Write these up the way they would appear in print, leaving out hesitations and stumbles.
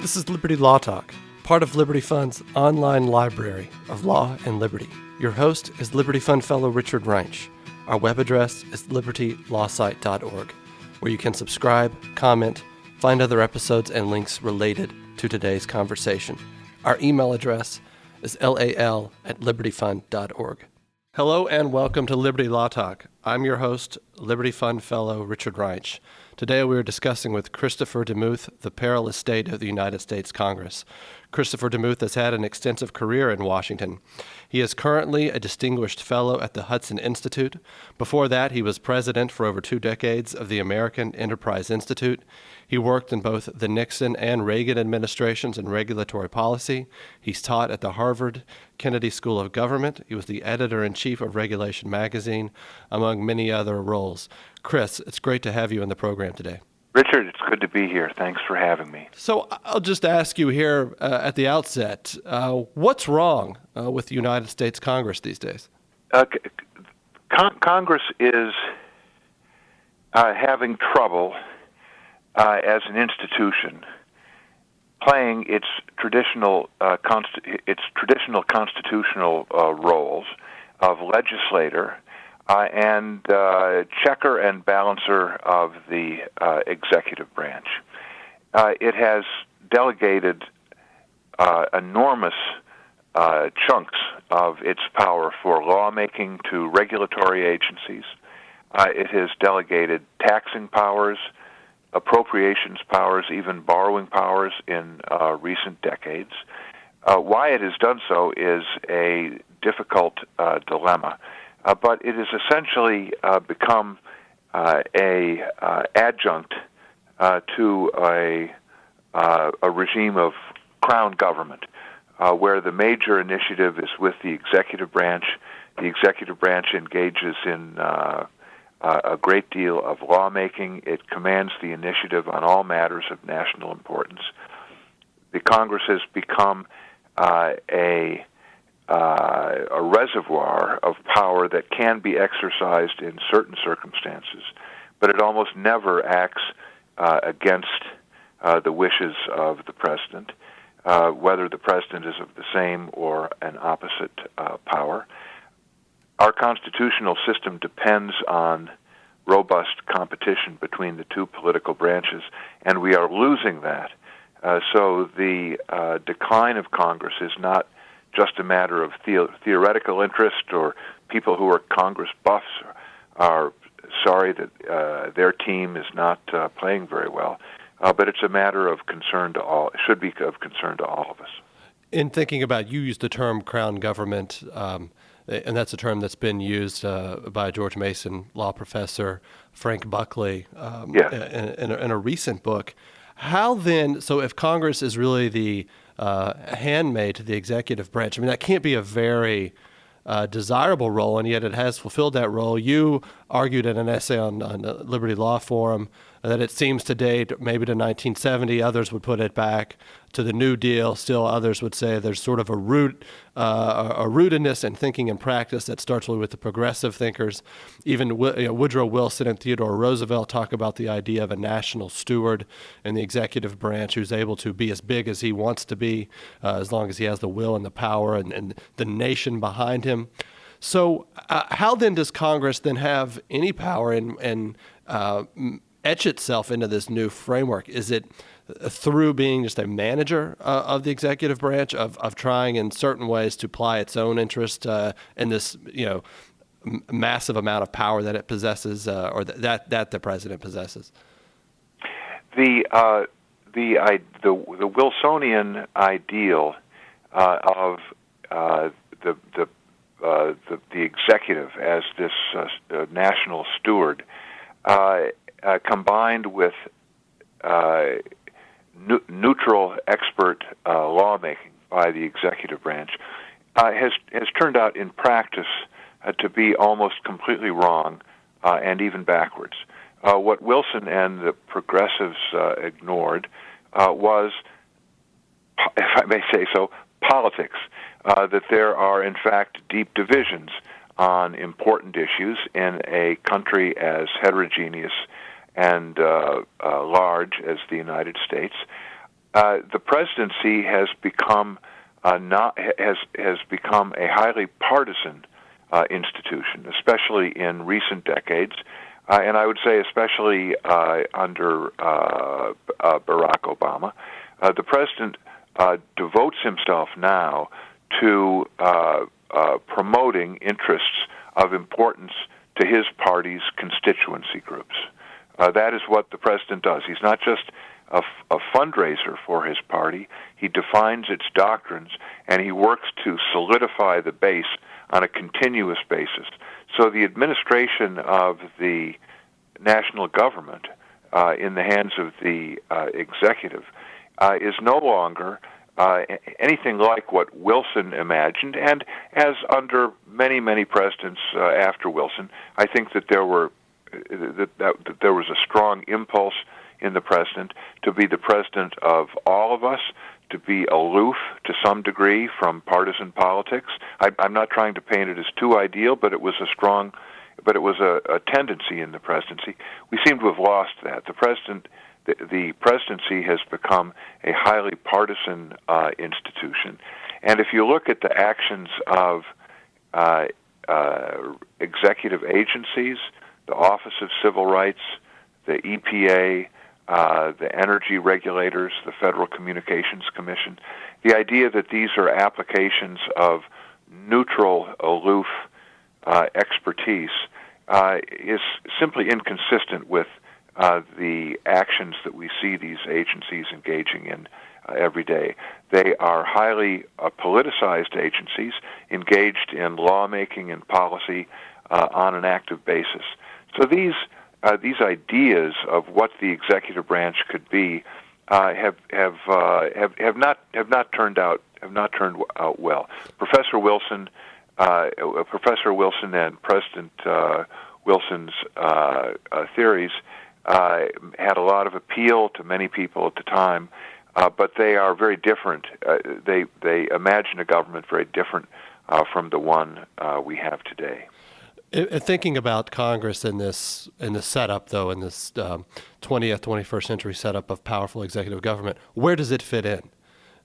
This is Liberty Law Talk, part of Liberty Fund's online library of law and liberty. Your host is Liberty Fund Fellow Richard Reinsch. Our web address is libertylawsite.org, where you can subscribe, comment, find other episodes and links related to today's conversation. Our email address is lal@libertyfund.org. Hello and welcome to Liberty Law Talk. I'm your host, Liberty Fund Fellow Richard Reinsch. Today we are discussing with Christopher DeMuth the perilous state of the United States Congress. Christopher DeMuth has had an extensive career in Washington. He is currently a distinguished fellow at the Hudson Institute. Before that, he was president for over 2 decades of the American Enterprise Institute. He worked in both the Nixon and Reagan administrations in regulatory policy. He's taught at the Harvard Kennedy School of Government. He was the editor-in-chief of Regulation magazine, among many other roles. Chris, it's great to have you in the program today. Richard, it's good to be here. Thanks for having me. So I'll just ask you here at the outset, what's wrong with the United States Congress these days? Congress is having trouble as an institution playing its traditional constitutional roles of legislator and checker and balancer of the executive branch. It has delegated enormous chunks of its power for lawmaking to regulatory agencies. It has delegated taxing powers, appropriations powers, even borrowing powers in recent decades. Why it has done so is a difficult dilemma. But it has essentially become a adjunct to a regime of crown government, where the major initiative is with the executive branch. The executive branch engages in a great deal of lawmaking. It commands the initiative on all matters of national importance. The Congress has become a reservoir of power that can be exercised in certain circumstances, but it almost never acts against the wishes of the president, whether the president is of the same or an opposite power. Our constitutional system depends on robust competition between the two political branches, and we are losing that. So the decline of Congress is not just a matter of theoretical interest, or people who are Congress buffs are sorry that their team is not playing very well. But it's a matter of concern to all. It should be of concern to all of us. In thinking about, you used the term crown government, and that's a term that's been used by George Mason law professor Frank Buckley in a recent book. How then, so if Congress is really the handmaid to the executive branch, I mean, that can't be a very desirable role, and yet it has fulfilled that role. You argued in an essay on the Liberty Law Forum that it seems to date maybe to 1970. Others would put it back to the New Deal. Still others would say there's sort of a rootedness in thinking and practice that starts with the progressive thinkers. Even Woodrow Wilson and Theodore Roosevelt talk about the idea of a national steward in the executive branch who's able to be as big as he wants to be, as long as he has the will and the power and the nation behind him. So how then does Congress then have any power and etch itself into this new framework? Is it through being just a manager of the executive branch, of trying in certain ways to ply its own interest in this massive amount of power that it possesses, or that the president possesses? The Wilsonian ideal of the executive as this national steward, combined with neutral expert lawmaking by the executive branch, has turned out in practice to be almost completely wrong and even backwards. What Wilson and the progressives ignored was, if I may say so, politics, that there are in fact deep divisions on important issues in a country as heterogeneous and large as the United States. the presidency has become has become a highly partisan institution, especially in recent decades, and I would say especially under Barack Obama. The president devotes himself now to promoting interests of importance to his party's constituency groups. That is what the president does. He's not just a fundraiser for his party. He defines its doctrines, and he works to solidify the base on a continuous basis. So the administration of the national government in the hands of the executive is no longer anything like what Wilson imagined, and as under many, many presidents after Wilson, I think that there was a strong impulse in the president to be the president of all of us, to be aloof to some degree from partisan politics. I'm not trying to paint it as too ideal, but it was a tendency in the presidency. We seem to have lost that. The presidency has become a highly partisan institution, and if you look at the actions of executive agencies, the Office of Civil Rights, the EPA, the energy regulators, the Federal Communications Commission, the idea that these are applications of neutral, aloof expertise is simply inconsistent with the actions that we see these agencies engaging in every day. They are highly politicized agencies engaged in lawmaking and policy on an active basis. So these ideas of what the executive branch could be have not turned out well. Professor Wilson and President Wilson's theories had a lot of appeal to many people at the time, but they are very different. They imagine a government very different from the one we have today. Thinking about Congress in this setup, though, in this 20th, 21st century setup of powerful executive government, where does it fit in?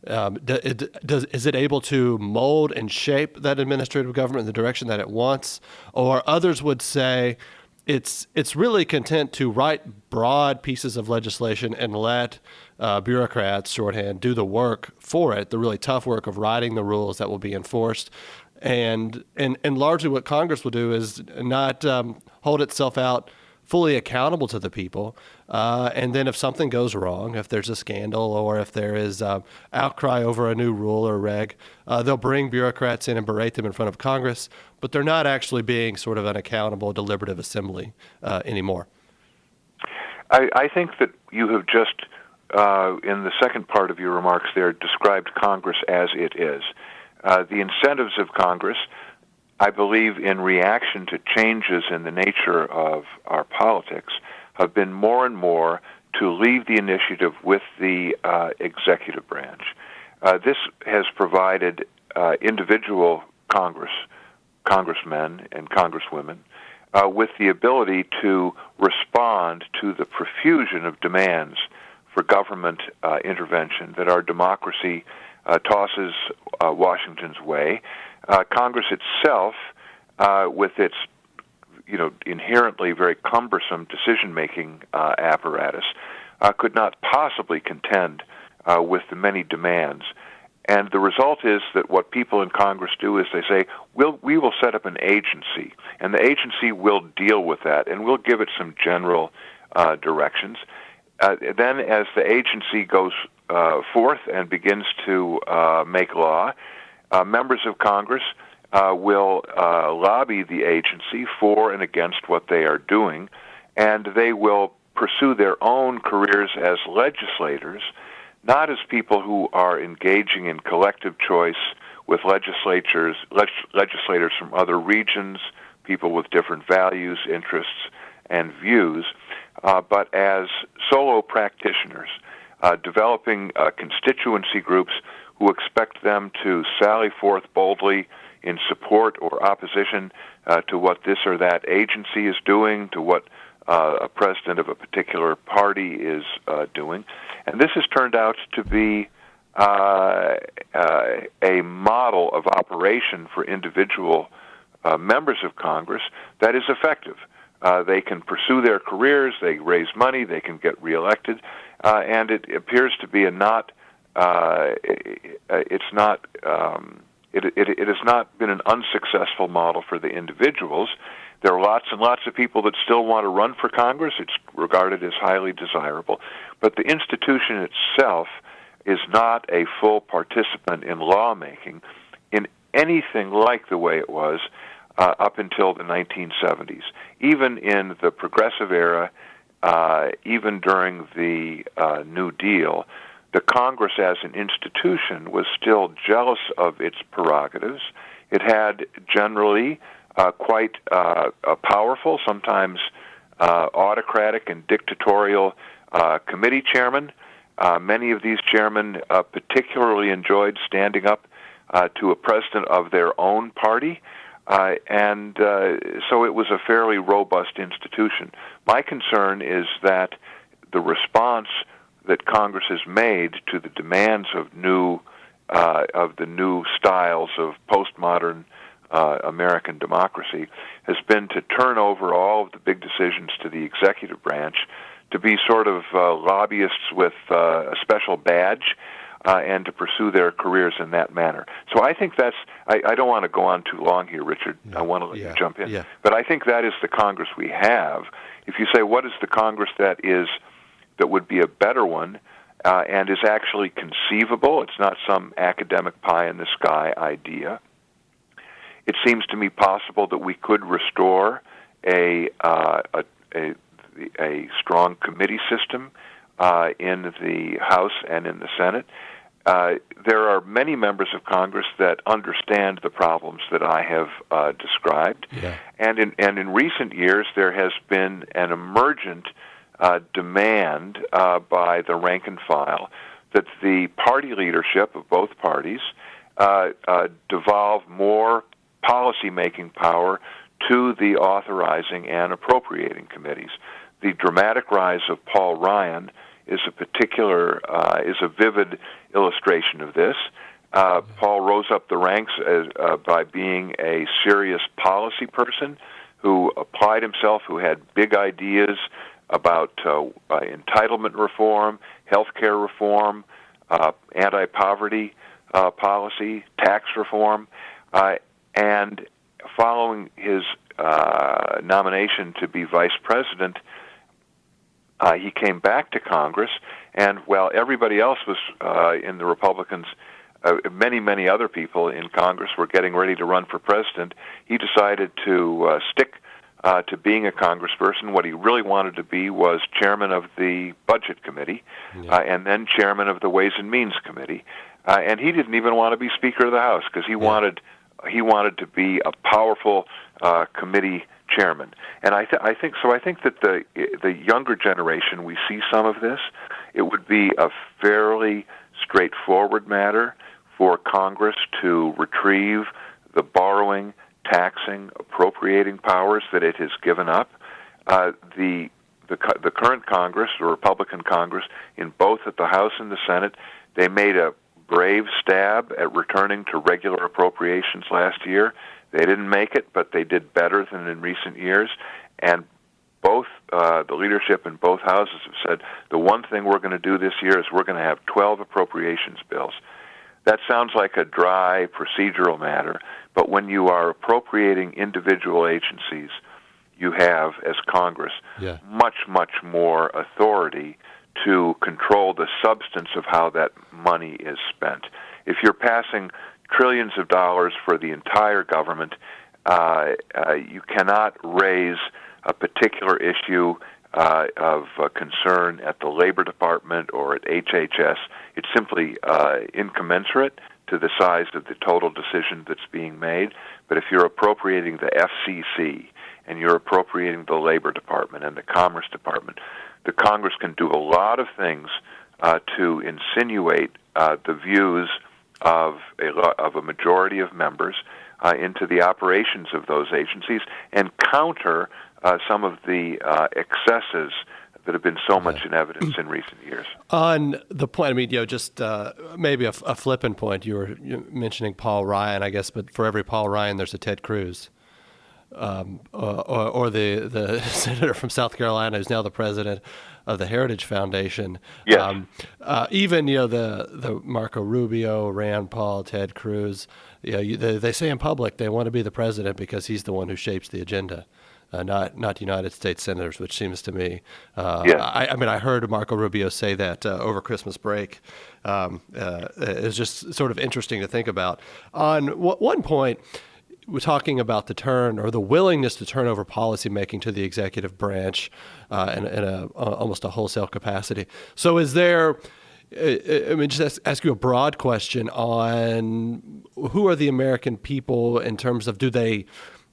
Is it able to mold and shape that administrative government in the direction that it wants? Or others would say it's really content to write broad pieces of legislation and let bureaucrats, shorthand, do the work for it, the really tough work of writing the rules that will be enforced. And largely what Congress will do is not hold itself out fully accountable to the people. And then if something goes wrong, if there's a scandal or if there is outcry over a new rule or reg, they'll bring bureaucrats in and berate them in front of Congress, but they're not actually being sort of an accountable deliberative assembly anymore. I think that you have just, in the second part of your remarks there, described Congress as it is. The incentives of Congress, I believe, in reaction to changes in the nature of our politics, have been more and more to leave the initiative with the executive branch. This has provided individual congressmen and congresswomen with the ability to respond to the profusion of demands for government intervention that our democracy tosses Washington's way. Congress itself, with its inherently very cumbersome decision-making apparatus, could not possibly contend with the many demands. And the result is that what people in Congress do is they say, we will set up an agency, and the agency will deal with that, and we'll give it some general directions. Then as the agency goes forth and begins to make law, members of Congress will lobby the agency for and against what they are doing, and they will pursue their own careers as legislators, not as people who are engaging in collective choice with legislators from other regions, people with different values, interests, and views, but as solo practitioners, developing constituency groups who expect them to sally forth boldly in support or opposition to what this or that agency is doing, to what a president of a particular party is doing. And this has turned out to be a model of operation for individual members of Congress that is effective. They can pursue their careers, they raise money, they can get reelected, and it appears to be it has not been an unsuccessful model for the individuals. There are lots and lots of people that still want to run for Congress. It's regarded as highly desirable. But the institution itself is not a full participant in lawmaking in anything like the way it was up until the 1970s. Even in the progressive era, even during the New Deal, the Congress as an institution was still jealous of its prerogatives. It had generally quite powerful, sometimes autocratic and dictatorial committee chairmen. Many of these chairmen particularly enjoyed standing up to a president of their own party, and so it was a fairly robust institution. My concern is that the response that Congress has made to the demands of the new styles of postmodern American democracy has been to turn over all of the big decisions to the executive branch, to be sort of lobbyists with a special badge, and to pursue their careers in that manner. So I think I don't want to go on too long here, Richard. I want to let you jump in. Yeah. But I think that is the Congress we have. If you say, what is the Congress that would be a better one, and is actually conceivable, it's not some academic pie-in-the-sky idea, it seems to me possible that we could restore a strong committee system in the House and in the Senate. There are many members of Congress that understand the problems that I have described, and in recent years there has been an emergent demand by the rank and file that the party leadership of both parties devolve more policy-making power to the authorizing and appropriating committees. The dramatic rise of Paul Ryan is a vivid illustration of this. Paul rose up the ranks by being a serious policy person who applied himself, who had big ideas about entitlement reform, health care reform, anti-poverty policy, tax reform, and following his nomination to be vice president, he came back to Congress, and while everybody else was in the Republicans, many other people in Congress were getting ready to run for president, he decided to stick to being a congressperson. What he really wanted to be was chairman of the Budget Committee, and then chairman of the Ways and Means Committee. And he didn't even want to be Speaker of the House because he wanted to be a powerful committee chairman. And I think that the younger generation, we see some of this. It would be a fairly straightforward matter for Congress to retrieve the borrowing, taxing, appropriating powers that it has given up. The current Congress, the Republican Congress, in both at the House and the Senate, they made a brave stab at returning to regular appropriations last year. They didn't make it, but they did better than in recent years. And both the leadership in both houses have said the one thing we're going to do this year is we're going to have 12 appropriations bills. That sounds like a dry procedural matter, but when you are appropriating individual agencies, you have, as Congress, much more authority to control the substance of how that money is spent. If you're passing trillions of dollars for the entire government, you cannot raise a particular issue of concern at the Labor Department or at HHS. It's simply incommensurate to the size of the total decision that's being made. But if you're appropriating the FCC and you're appropriating the Labor Department and the Commerce Department, the Congress can do a lot of things to insinuate the views of a majority of members into the operations of those agencies and counter some of the excesses that have been so much in evidence in recent years. On the point, I mean, just maybe a flippant point. You were mentioning Paul Ryan, I guess, but for every Paul Ryan, there's a Ted Cruz, or the senator from South Carolina who's now the president of the Heritage Foundation. Yes. Even the Marco Rubio, Rand Paul, Ted Cruz. They say in public they want to be the president because he's the one who shapes the agenda. Not United States senators, which seems to me. I mean, I heard Marco Rubio say that over Christmas break. It's just sort of interesting to think about. On one point, we're talking about the turn or the willingness to turn over policymaking to the executive branch in almost a wholesale capacity. So is there, I mean, just ask you a broad question on who are the American people in terms of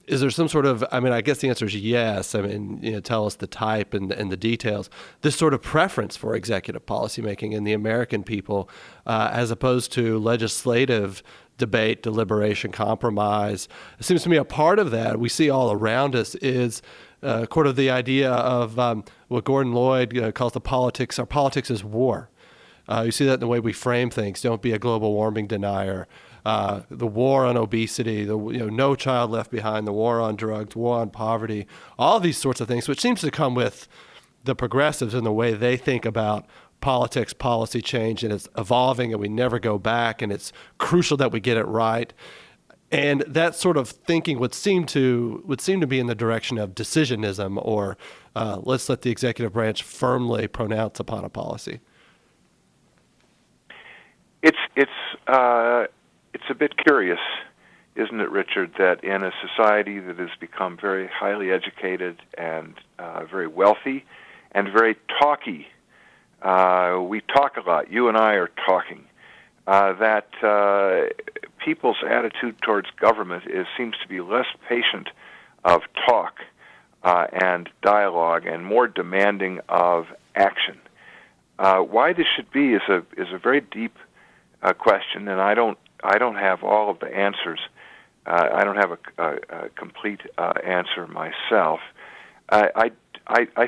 is there some sort of, I mean, I guess the answer is yes. I mean, tell us the type and the details. This sort of preference for executive policymaking in the American people as opposed to legislative debate, deliberation, compromise. It seems to me a part of that we see all around us is sort of the idea of what Gordon Lloyd calls our politics is war. You see that in the way we frame things. Don't be a global warming denier. The war on obesity, no child left behind, the war on drugs, war on poverty, all these sorts of things, which seems to come with the progressives in the way they think about politics, policy change, and it's evolving and we never go back, and it's crucial that we get it right. And that sort of thinking would seem to be in the direction of decisionism, or let's let the executive branch firmly pronounce upon a policy. It's a bit curious, isn't it, Richard, that in a society that has become very highly educated and very wealthy and very talky, we talk a lot, you and I are talking, that people's attitude towards government seems to be less patient of talk and dialogue and more demanding of action. Why this should be is a very deep question, and I don't have all of the answers. I don't have a complete answer myself. I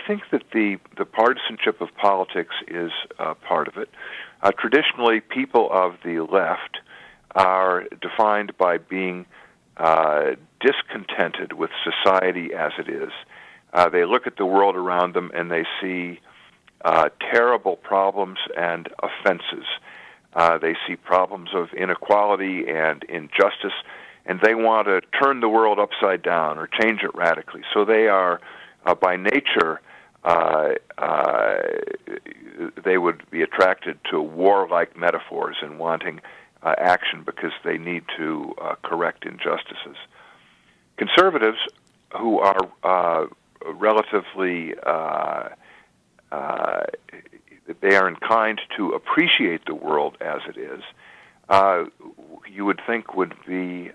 think that the partisanship of politics is part of it. Traditionally, people of the left are defined by being discontented with society as it is. They look at the world around them and they see terrible problems and offenses. They see problems of inequality and injustice, and they want to turn the world upside down or change it radically. So they are, by nature, they would be attracted to warlike metaphors and wanting action because they need to correct injustices. Conservatives, who are relatively they are inclined to appreciate the world as it is, you would think would be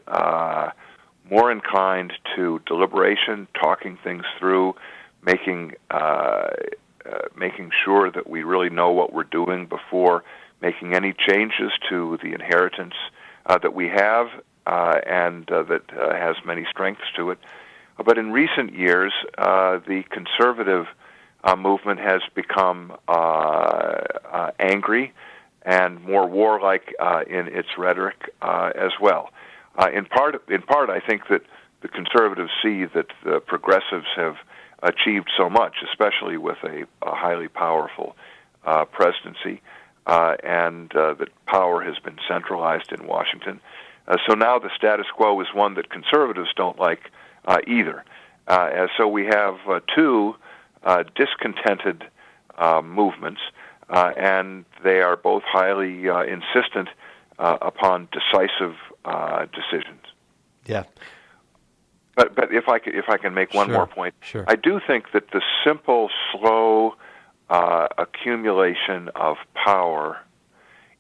more inclined to deliberation, talking things through, making sure that we really know what we're doing before making any changes to the inheritance that we have and that has many strengths to it. But in recent years, the conservative movement has become angry and more warlike in its rhetoric as well. In part, I think that the conservatives see that the progressives have achieved so much, especially with a highly powerful presidency, and that power has been centralized in Washington. So now the status quo is one that conservatives don't like either. So we have two discontented movements, and they are both highly insistent upon decisive decisions. Yeah. But if I can make one more point, sure. I do think that the simple, slow accumulation of power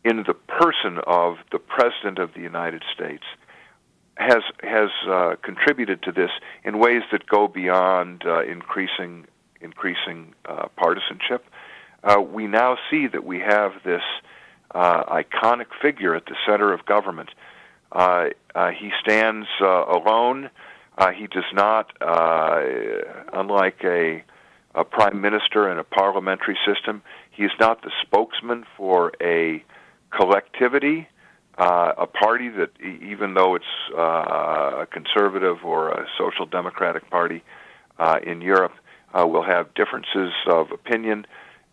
in the person of the President of the United States has contributed to this in ways that go beyond increasing partisanship. We now see that we have this iconic figure at the center of government. He stands alone. He does not, unlike a prime minister in a parliamentary system, he is not the spokesman for a collectivity, a party that, even though it's a conservative or a social democratic party in Europe, will have differences of opinion.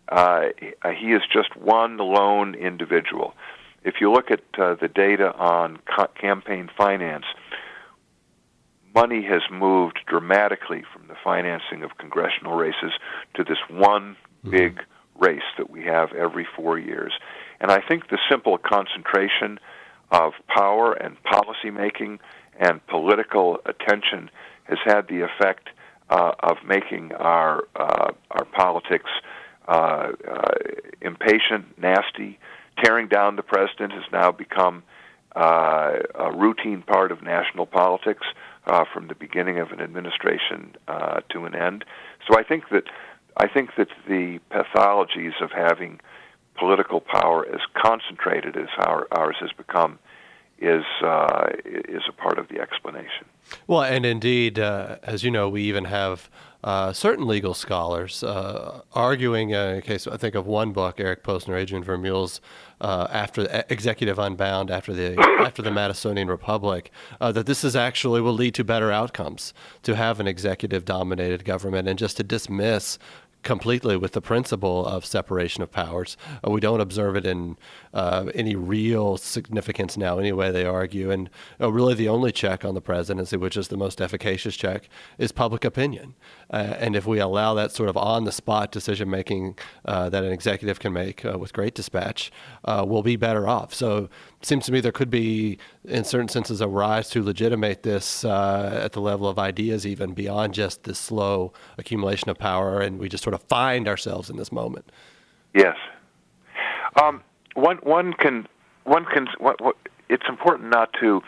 He is just one lone individual. If you look at the data on campaign finance, money has moved dramatically from the financing of congressional races to this one big race that we have every 4 years. And I think the simple concentration of power and policymaking and political attention has had the effect of making our politics impatient, nasty. Tearing down the president has now become a routine part of national politics from the beginning of an administration to an end. So I think that the pathologies of having political power as concentrated as ours has become is a part of the explanation. Well, and indeed, as you know, we even have certain legal scholars arguing, in case I think of one book, Eric Posner, Adrian Vermeule's after Executive Unbound, after the Madisonian Republic, that this is actually will lead to better outcomes to have an executive-dominated government, and just to dismiss completely with the principle of separation of powers. We don't observe it in any real significance now, any way they argue. And really the only check on the presidency, which is the most efficacious check, is public opinion. And if we allow that sort of on-the-spot decision-making that an executive can make with great dispatch, we'll be better off. So it seems to me there could be, in certain senses, a rise to legitimate this at the level of ideas, even beyond just this slow accumulation of power, and we just sort of find ourselves in this moment. Yes. It's important not to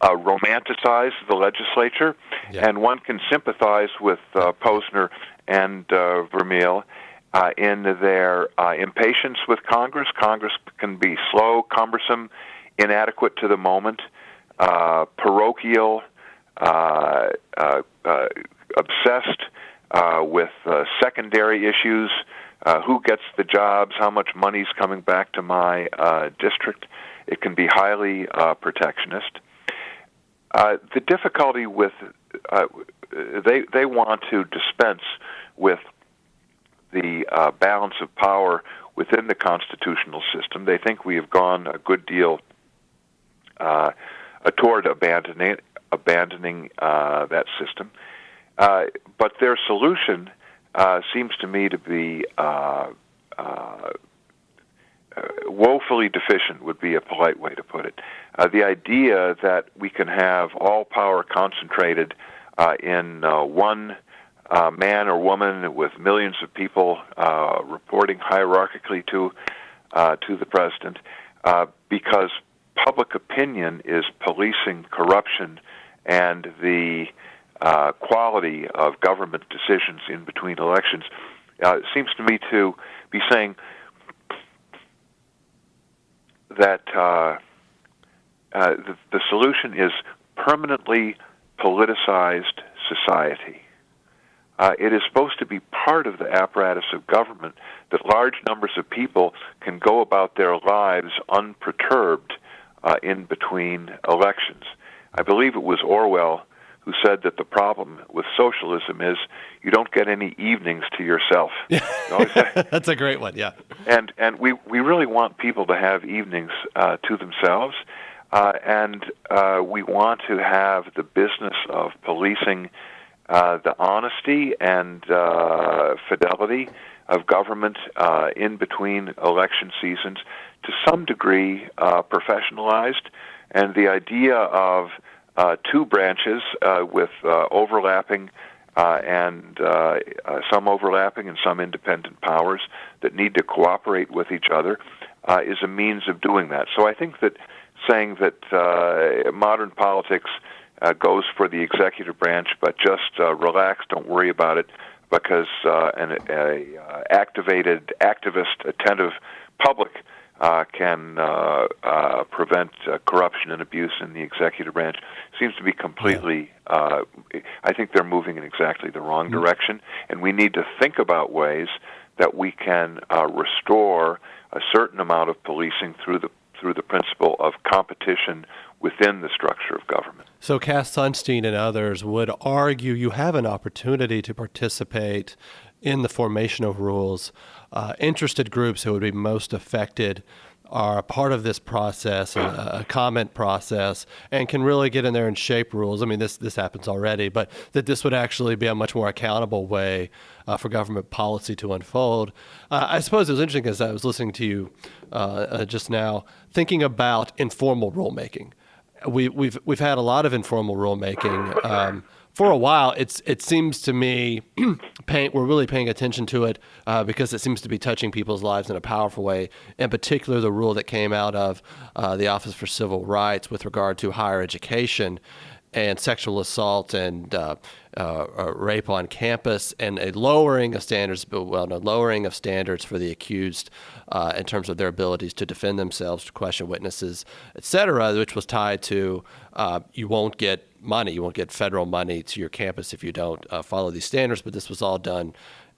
romanticize the legislature, and one can sympathize with Posner and Vermeule in their impatience with Congress. Congress can be slow, cumbersome, inadequate to the moment, parochial, obsessed with secondary issues, who gets the jobs, how much money's coming back to my district. It can be highly protectionist. The difficulty with they want to dispense with the balance of power within the constitutional system. They think we have gone a good deal toward abandoning that system. But their solution seems to me to be woefully deficient, would be a polite way to put it. The idea that we can have all power concentrated in one man or woman with millions of people reporting hierarchically to the president, because public opinion is policing corruption and the quality of government decisions in between elections, seems to me to be saying that the solution is permanently politicized society. It is supposed to be part of the apparatus of government that large numbers of people can go about their lives unperturbed in between elections. I believe it was Orwell who said that the problem with socialism is you don't get any evenings to yourself. That's a great one, yeah. And we really want people to have evenings to themselves, and we want to have the business of policing the honesty and fidelity of government in between election seasons to some degree professionalized, and the idea of two branches with overlapping and some overlapping and some independent powers that need to cooperate with each other is a means of doing that. So I think that saying that modern politics goes for the executive branch, but just relax, don't worry about it, because an activated, activist, attentive public can prevent corruption and abuse in the executive branch seems to be completely, I think they're moving in exactly the wrong direction, and we need to think about ways that we can restore a certain amount of policing through the principle of competition within the structure of government. So Cass Sunstein and others would argue you have an opportunity to participate in the formation of rules. Interested groups who would be most affected are a part of this process, a comment process, and can really get in there and shape rules. I mean, this happens already, but that this would actually be a much more accountable way for government policy to unfold. I suppose it was interesting as I was listening to you just now, thinking about informal rulemaking. We've had a lot of informal rulemaking. For a while, it seems to me we're really paying attention to it because it seems to be touching people's lives in a powerful way. In particular, the rule that came out of the Office for Civil Rights with regard to higher education and sexual assault and rape on campus, and a lowering of standards for the accused in terms of their abilities to defend themselves, to question witnesses, et cetera, which was tied to you won't get money, you won't get federal money to your campus if you don't follow these standards. But this was all done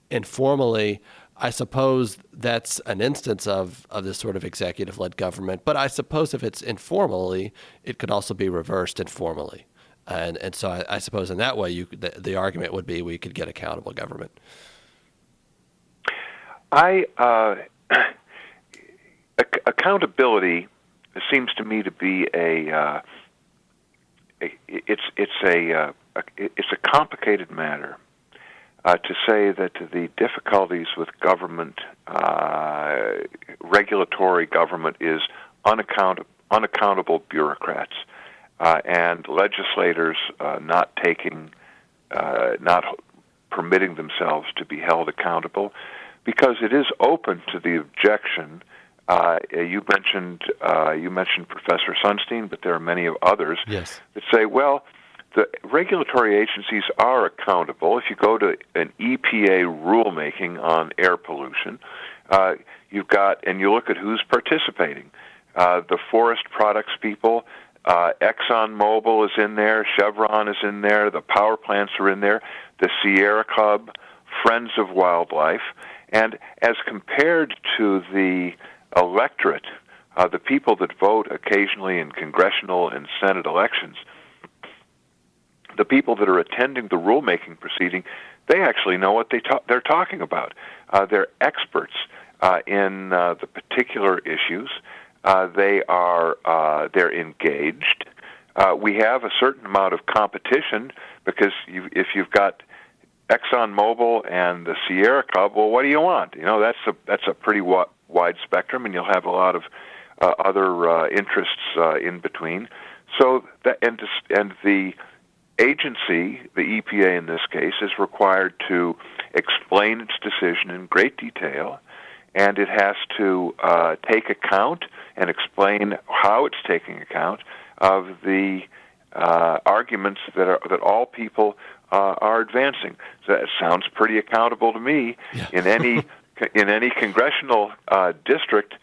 informally. I suppose that's an instance of this sort of executive-led government. But I suppose if it's informally, it could also be reversed informally. And so I suppose in that way, the argument would be we could get accountable government. Accountability seems to me to be it's a complicated matter. To say that the difficulties with government, regulatory government, is unaccountable bureaucrats. And legislators not permitting themselves to be held accountable, because it is open to the objection. You mentioned Professor Sunstein, but there are many of others that say, well, the regulatory agencies are accountable. If you go to an EPA rulemaking on air pollution, and you look at who's participating. The forest products people. ExxonMobil is in there, Chevron is in there, the power plants are in there, the Sierra Club, Friends of Wildlife, and as compared to the electorate, the people that vote occasionally in congressional and Senate elections, the people that are attending the rulemaking proceeding, they actually know what they're talking about. They're experts in the particular issues. They're engaged. We have a certain amount of competition because if you've got ExxonMobil and the Sierra Club, well, what do you want? That's a pretty wide spectrum, and you'll have a lot of other interests in between. So and the agency, the EPA in this case, is required to explain its decision in great detail, and it has to take account and explain how it's taking account of the arguments that all people are advancing. So that sounds pretty accountable to me. Yeah. In any congressional district,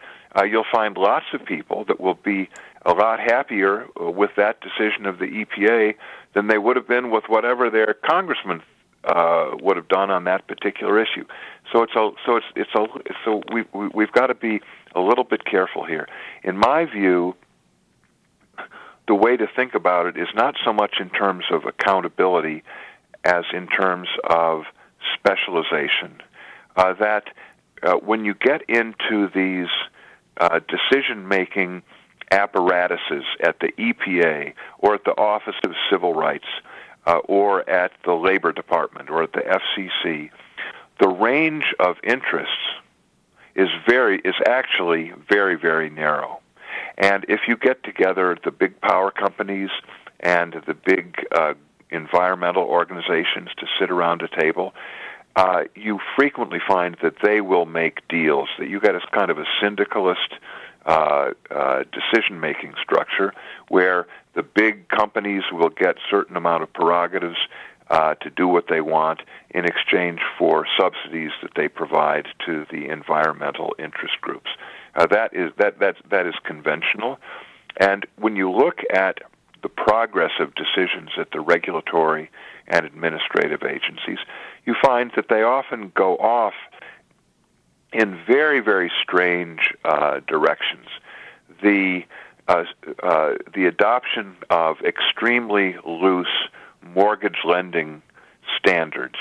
you'll find lots of people that will be a lot happier with that decision of the EPA than they would have been with whatever their congressman would have done on that particular issue. So we've got to be a little bit careful here. In my view, the way to think about it is not so much in terms of accountability as in terms of specialization. That when you get into these decision-making apparatuses at the EPA or at the Office of Civil Rights or at the Labor Department or at the FCC, the range of interests is actually very, very narrow. And if you get together the big power companies and the big environmental organizations to sit around a table, you frequently find that they will make deals, that you get as kind of a syndicalist decision-making structure where the big companies will get certain amount of prerogatives to do what they want in exchange for subsidies that they provide to the environmental interest groups. That is conventional, and when you look at the progress of decisions at the regulatory and administrative agencies, you find that they often go off in very, very strange directions. The adoption of extremely loose mortgage lending standards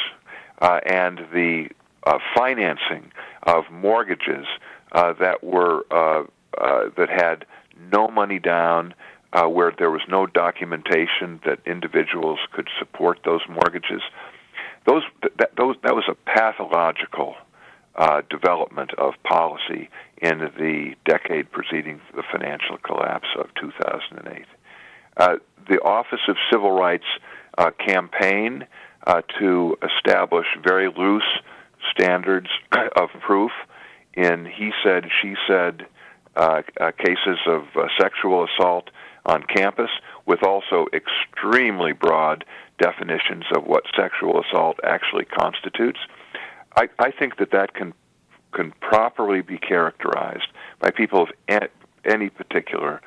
and the financing of mortgages that had no money down, where there was no documentation that individuals could support those mortgages. That was a pathological development of policy in the decade preceding the financial collapse of 2008. The Office of Civil Rights campaign to establish very loose standards of proof in he said, she said cases of sexual assault on campus, with also extremely broad definitions of what sexual assault actually constitutes. I think that can properly be characterized by people of any particular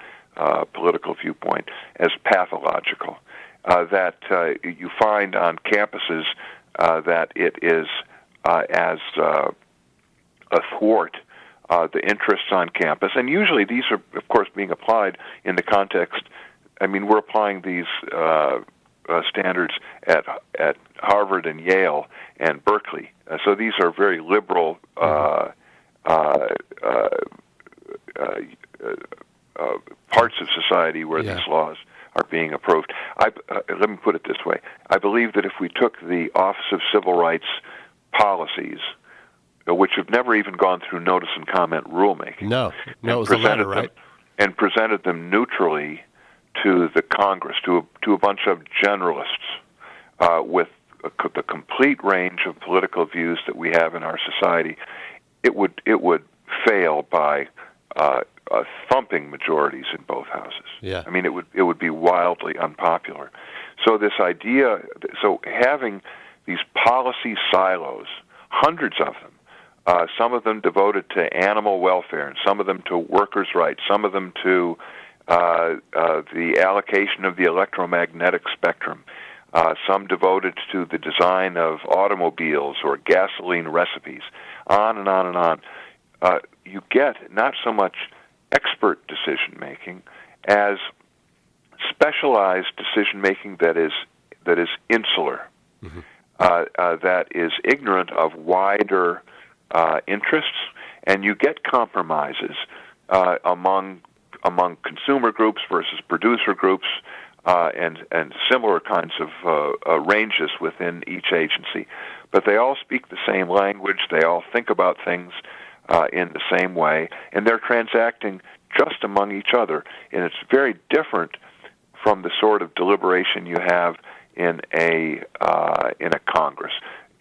political viewpoint as pathological. That you find on campuses that it is as athwart the interests on campus, and usually these are, of course, being applied in the context. I mean, we're applying these standards at Harvard and Yale and Berkeley, so these are very liberal parts of society where these laws are being approved. Let me put it this way: I believe that if we took the Office of Civil Rights policies, which have never even gone through notice and comment rulemaking. No, it was a letter, right? And presented them neutrally to the Congress, to a bunch of generalists with the complete range of political views that we have in our society. It would fail by thumping majorities in both houses. Yeah. I mean, it would be wildly unpopular. So this idea, having these policy silos, hundreds of them. Some of them devoted to animal welfare, and some of them to workers' rights, some of them to the allocation of the electromagnetic spectrum, some devoted to the design of automobiles or gasoline recipes, on and on and on. You get not so much expert decision-making as specialized decision-making that is insular, that is ignorant of wider interests, and you get compromises among consumer groups versus producer groups, and similar kinds of ranges within each agency. But they all speak the same language. They all think about things in the same way, and they're transacting just among each other. And it's very different from the sort of deliberation you have in a Congress.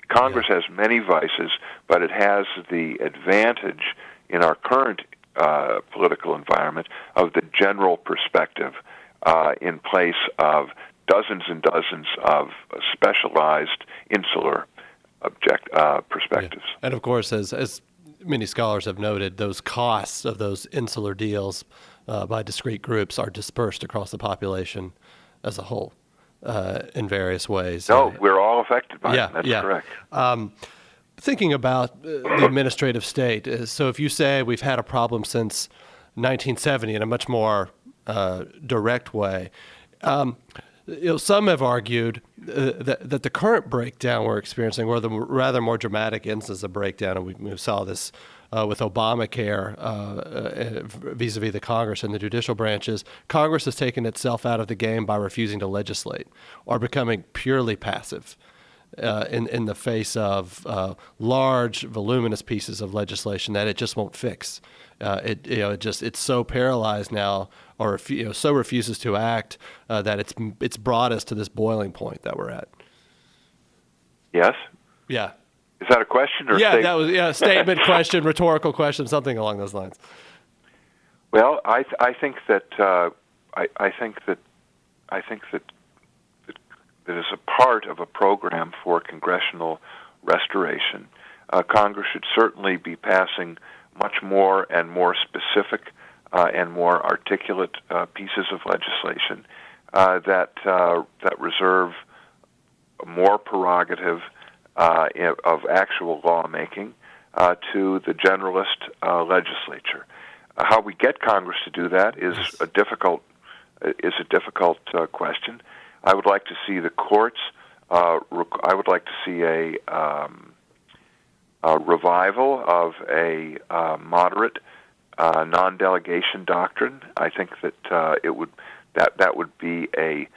Congress has many vices, but it has the advantage in our current political environment of the general perspective in place of dozens and dozens of specialized insular perspectives. Yeah. And of course, as many scholars have noted, those costs of those insular deals by discrete groups are dispersed across the population as a whole. In various ways. No, we're all affected by it. That's correct. Thinking about the administrative state, so if you say we've had a problem since 1970 in a much more direct way, some have argued that the current breakdown we're experiencing, or the rather more dramatic instance of breakdown, and we saw this with Obamacare vis-a-vis the Congress and the judicial branches, Congress has taken itself out of the game by refusing to legislate or becoming purely passive in the face of large, voluminous pieces of legislation that it just won't fix. It's so paralyzed now, or so refuses to act that it's brought us to this boiling point that we're at. Yes. Yeah. Is that a question or statement? That was statement, question, rhetorical question, something along those lines. Well, I think that that is a part of a program for congressional restoration. Congress should certainly be passing much more and more specific and more articulate pieces of legislation that reserve more prerogative of actual lawmaking to the generalist legislature. How we get Congress to do that is a difficult question. I would like to see the courts. I would like to see a revival of a moderate non-delegation doctrine. I think that that would be a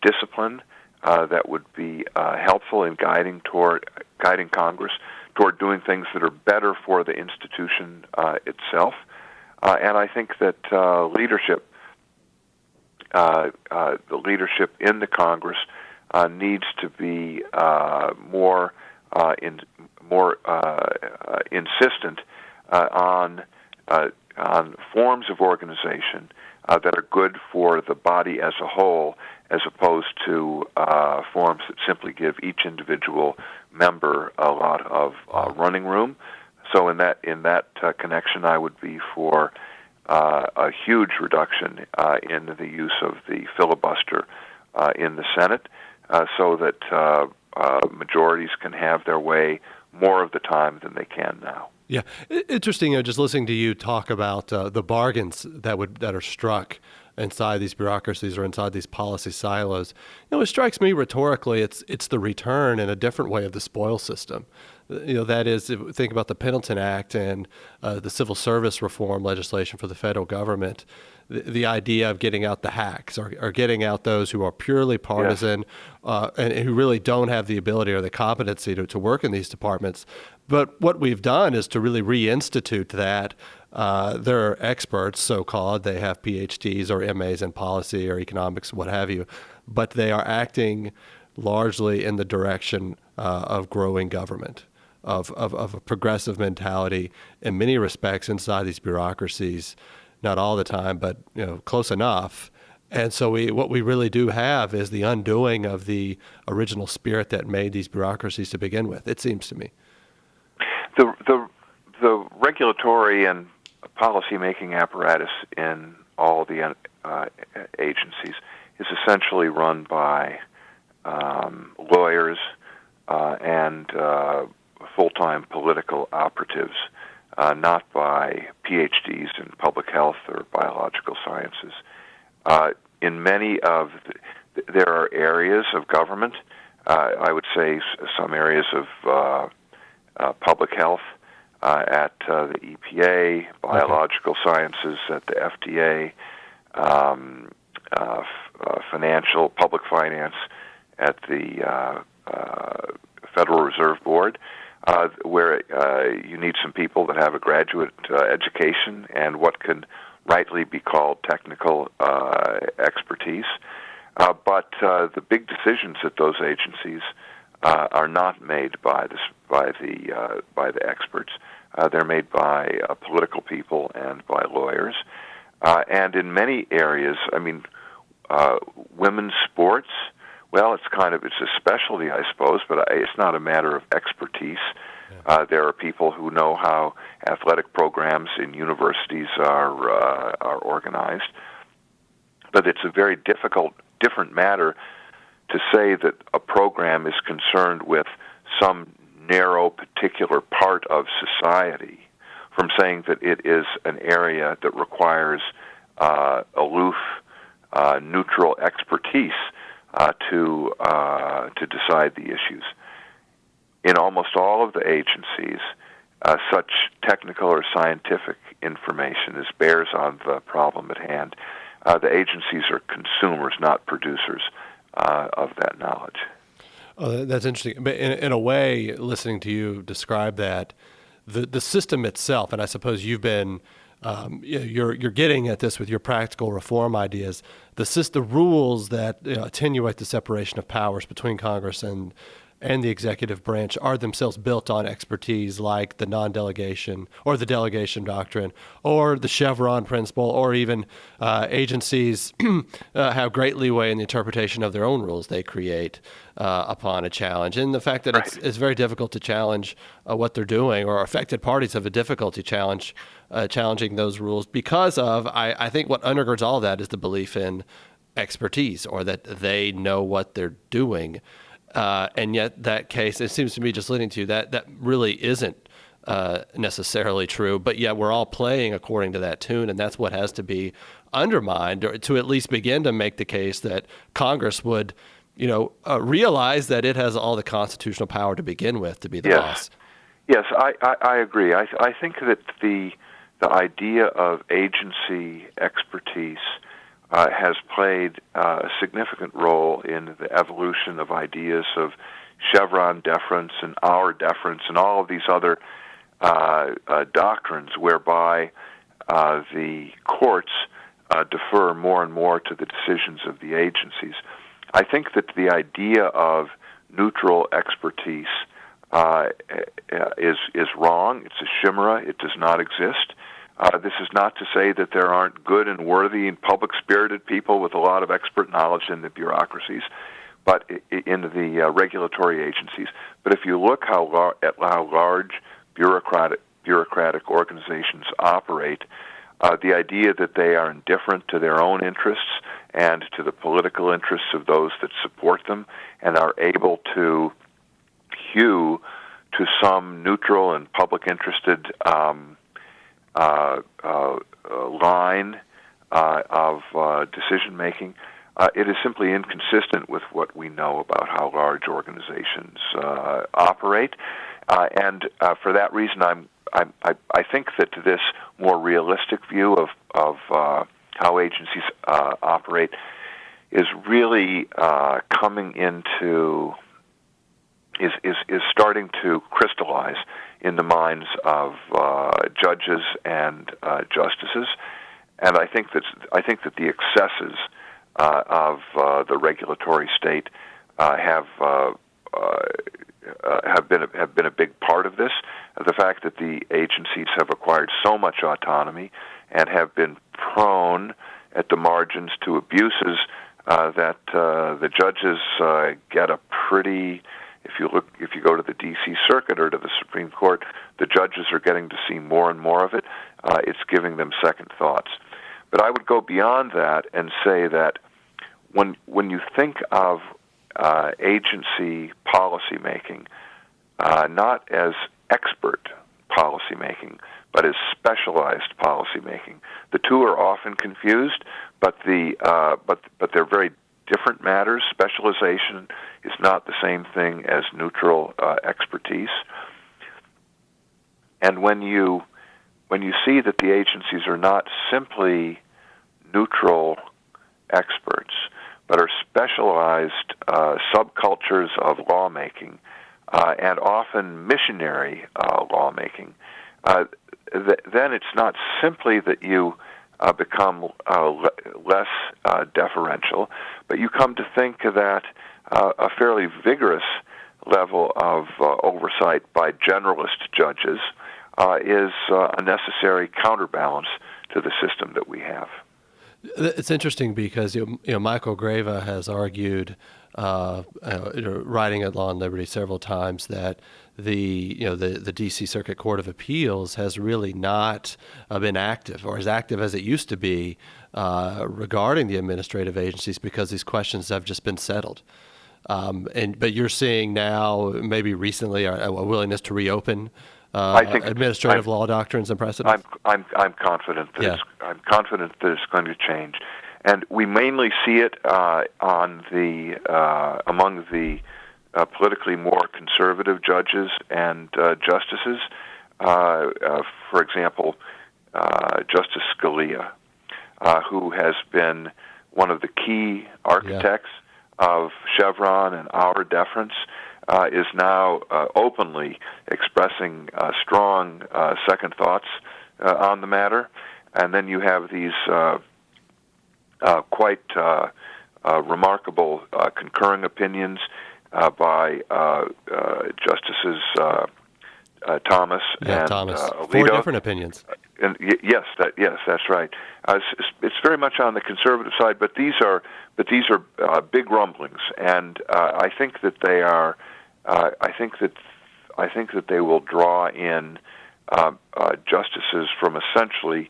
discipline that would be helpful in guiding Congress toward doing things that are better for the institution itself. And I think that the leadership in the Congress needs to be more insistent on forms of organization that are good for the body as a whole, as opposed to forms that simply give each individual member a lot of running room. So in that connection, I would be for a huge reduction in the use of the filibuster in the Senate, so that majorities can have their way more of the time than they can now. Yeah, interesting. Just listening to you talk about the bargains that are struck inside these bureaucracies or inside these policy silos. It strikes me rhetorically, it's the return in a different way of the spoil system. That is, if we think about the Pendleton Act and the civil service reform legislation for the federal government, the idea of getting out the hacks or getting out those who are purely partisan, and who really don't have the ability or the competency to work in these departments. But what we've done is to really reinstitute that. They're experts, so-called. They have PhDs or MAs in policy or economics, what have you, but they are acting largely in the direction of growing government, of a progressive mentality in many respects inside these bureaucracies. Not all the time, but close enough. And so what we really do have is the undoing of the original spirit that made these bureaucracies to begin with, it seems to me. The regulatory and policy-making apparatus in all the agencies is essentially run by lawyers and full-time political operatives, not by PhDs in public health or biological sciences. In many of there are areas of government, I would say some areas of public health at the EPA, biological sciences at the FDA, financial, public finance at the Federal Reserve Board, where you need some people that have a graduate education and what can rightly be called technical expertise. But the big decisions at those agencies are not made by the experts. They're made by political people and by lawyers. And in many areas, women's sports, well, it's a specialty, I suppose, but it's not a matter of expertise. There are people who know how athletic programs in universities are organized, but it's a very different matter to say that a program is concerned with some narrow particular part of society from saying that it is an area that requires aloof, neutral expertise to decide the issues. In almost all of the agencies, such technical or scientific information as bears on the problem at hand. The agencies are consumers, not producers of that knowledge. Oh, that's interesting. But in a way, listening to you describe that, the system itself, and I suppose you've been you're getting at this with your practical reform ideas. The rules that attenuate the separation of powers between Congress and and the executive branch are themselves built on expertise like the non-delegation or the delegation doctrine or the Chevron principle, or even agencies have great leeway in the interpretation of their own rules they create upon a challenge. And the fact that it's very difficult to challenge what they're doing, or affected parties have a difficulty challenging those rules because of, I think what undergirds all of that is the belief in expertise, or that they know what they're doing. And yet that case, it seems to me, just listening to you, that really isn't necessarily true, but yet we're all playing according to that tune, and that's what has to be undermined, or to at least begin to make the case that Congress would realize that it has all the constitutional power to begin with to be the boss. Yes, I agree. I think that the idea of agency expertise has played a significant role in the evolution of ideas of Chevron deference and our deference and all of these other doctrines whereby the courts defer more and more to the decisions of the agencies. I think that the idea of neutral expertise is wrong. It's a chimera. It does not exist. This is not to say that there aren't good and worthy and public-spirited people with a lot of expert knowledge in the bureaucracies, but in the regulatory agencies. But if you look at how large bureaucratic organizations operate, the idea that they are indifferent to their own interests and to the political interests of those that support them, and are able to hew to some neutral and public-interested line of decision-making, it is simply inconsistent with what we know about how large organizations operate. And for that reason, I think that this more realistic view of how agencies operate is really coming into is starting to crystallize in the minds of judges and justices, and I think that the excesses of the regulatory state have been a big part of this. The fact that the agencies have acquired so much autonomy and have been prone at the margins to abuses that the judges get a pretty. If you go to the D.C. Circuit or to the Supreme Court, the judges are getting to see more and more of it. It's giving them second thoughts. But I would go beyond that and say that when you think of agency policymaking, not as expert policymaking, but as specialized policymaking, the two are often confused, but they're very different matters. Specialization is not the same thing as neutral expertise. And when you see that the agencies are not simply neutral experts, but are specialized subcultures of lawmaking, and often missionary lawmaking, then it's not simply that you become less deferential, but you come to think that a fairly vigorous level of oversight by generalist judges is a necessary counterbalance to the system that we have. It's interesting because Michael Grava has argued, writing at Law and Liberty several times, that the D.C. Circuit Court of Appeals has really not been active, or as active as it used to be, regarding the administrative agencies, because these questions have just been settled. But you're seeing now, maybe recently, a willingness to reopen I think administrative law doctrines and precedents. I'm confident that I'm confident that it's going to change, and we mainly see it among the politically more conservative judges and justices. For example, Justice Scalia, who has been one of the key architects of Chevron and our deference, is now openly expressing strong second thoughts on the matter. And then you have these quite remarkable concurring opinions by Justices Thomas and Thomas. Alito. 4 different opinions. And yes, that's right. It's very much on the conservative side, but these are big rumblings, and I think that they are. I think that they will draw in justices from essentially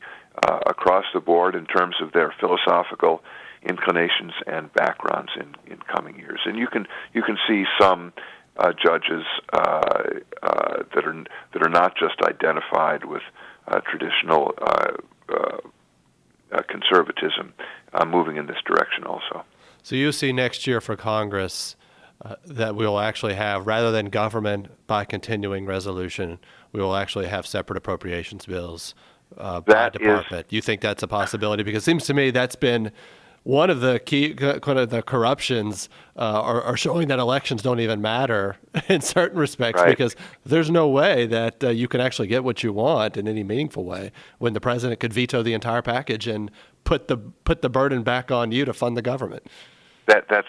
across the board in terms of their philosophical inclinations and backgrounds in coming years. And you can see some judges that are not just identified with traditional conservatism moving in this direction also. So you see next year for Congress that we will actually have, rather than government by continuing resolution, we will actually have separate appropriations bills by department. You think that's a possibility? Because it seems to me that's been one of the key kind of the corruptions are showing that elections don't even matter in certain respects, because there's no way that you can actually get what you want in any meaningful way when the president could veto the entire package and put the burden back on you to fund the government. That's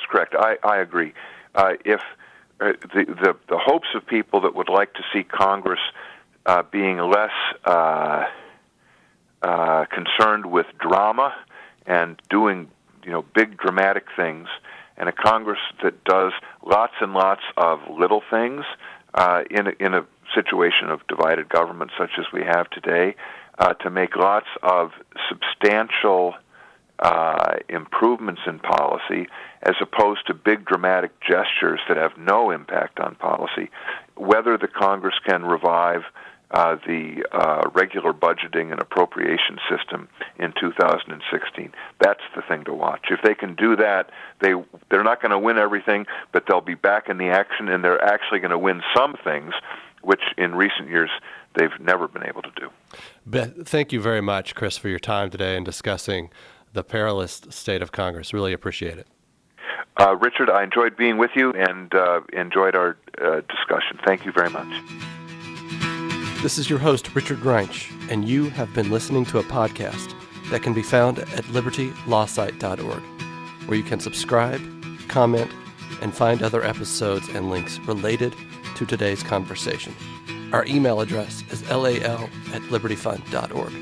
correct. I agree. If the hopes of people that would like to see Congress being less concerned with drama and doing big dramatic things, and a Congress that does lots and lots of little things in a situation of divided government such as we have today, to make lots of substantial improvements in policy, as opposed to big dramatic gestures that have no impact on policy. Whether the Congress can revive the regular budgeting and appropriation system in 2016, that's the thing to watch. If they can do that, they're not going to win everything, but they'll be back in the action, and they're actually going to win some things, which in recent years they've never been able to do. Thank you very much, Chris, for your time today in discussing the perilous state of Congress. Really appreciate it. Richard, I enjoyed being with you and enjoyed our discussion. Thank you very much. This is your host, Richard Greinch, and you have been listening to a podcast that can be found at libertylawsite.org, where you can subscribe, comment, and find other episodes and links related to today's conversation. Our email address is lal@libertyfund.org.